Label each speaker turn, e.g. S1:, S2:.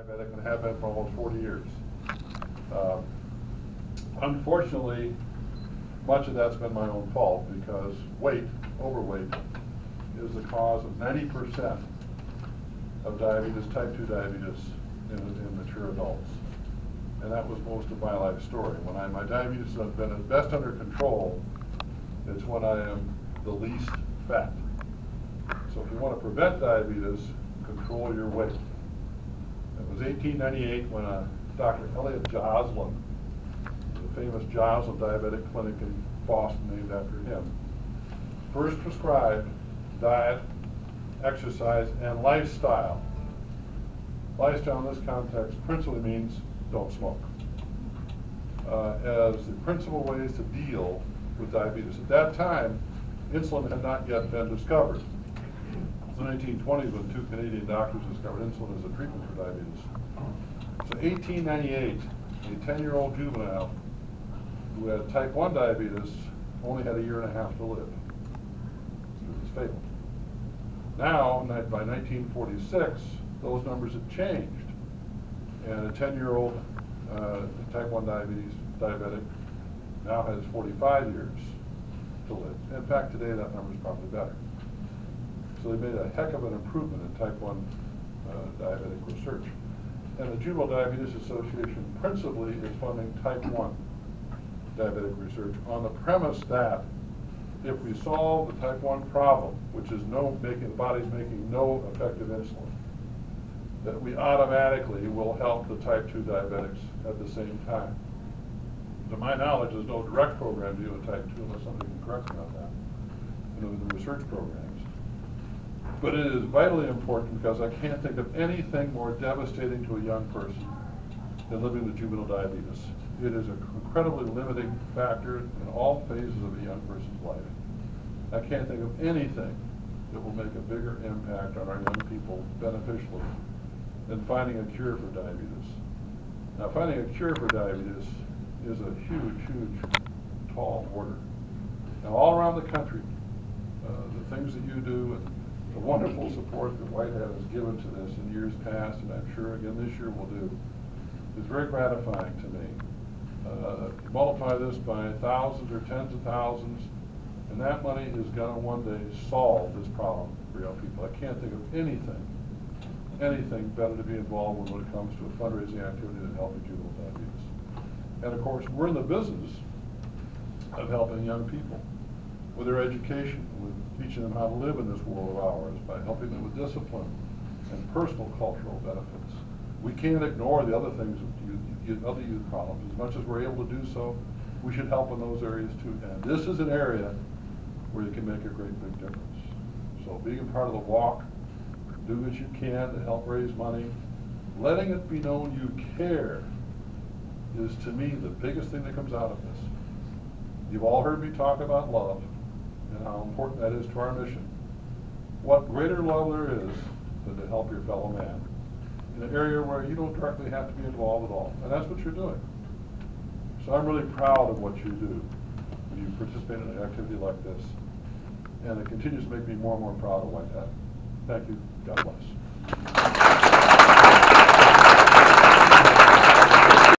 S1: diabetic and have been for almost 40 years. Unfortunately, much of that's been my own fault because overweight, is the cause of 90% of diabetes, type 2 diabetes in mature adults. And that was most of my life story. When my diabetes has been at best under control, it's when I am the least fat. So if you want to prevent diabetes, control your weight. It was 1898 when Dr. Elliot Joslin, the famous Joslin Diabetic Clinic in Boston named after him, first prescribed diet, exercise, and lifestyle. Lifestyle in this context principally means don't smoke, as the principal ways to deal with diabetes. At that time, insulin had not yet been discovered. It was the 1920s when two Canadian doctors discovered insulin as a treatment for diabetes. So 1898, a 10-year-old juvenile who had type 1 diabetes only had a year and a half to live. It was fatal. Now, by 1946, those numbers had changed, and a 10-year-old type 1 diabetic now has 45 years to live. In fact, today that number is probably better. So they made a heck of an improvement in type 1 diabetic research. And the Juvenile Diabetes Association principally is funding type 1 diabetic research on the premise that if we solve the type 1 problem, which is the body's making no effective insulin, that we automatically will help the type 2 diabetics at the same time. To my knowledge, there's no direct program dealing with type 2 unless somebody can correct me on that, in the research programs. But it is vitally important because I can't think of anything more devastating to a young person than living with juvenile diabetes. It is an incredibly limiting factor in all phases of a young person's life. I can't think of anything that will make a bigger impact on our young people beneficially than finding a cure for diabetes. Now, finding a cure for diabetes is a huge, huge, tall order. Now, all around the country, the things that you do and the wonderful support that Whitehead has given to this in years past, and I'm sure again this year will do, is very gratifying to me. Multiply this by thousands or tens of thousands, and that money is going to one day solve this problem for young people. I can't think of anything better to be involved with when it comes to a fundraising activity than helping juvenile diabetes. And of course, we're in the business of helping young people with their education, with teaching them how to live in this world of ours, by helping them with discipline and personal cultural benefits. We can't ignore the other things, other youth problems. As much as we're able to do so, we should help in those areas too. And this is an area where you can make a great big difference. So being a part of the walk, do what you can to help raise money, letting it be known you care is, to me, the biggest thing that comes out of this. You've all heard me talk about love and how important that is to our mission. What greater love there is than to help your fellow man in an area where you don't directly have to be involved at all. And that's what you're doing. So I'm really proud of what you do when you participate in an activity like this. And it continues to make me more and more proud of Whitehead. Thank you. God bless.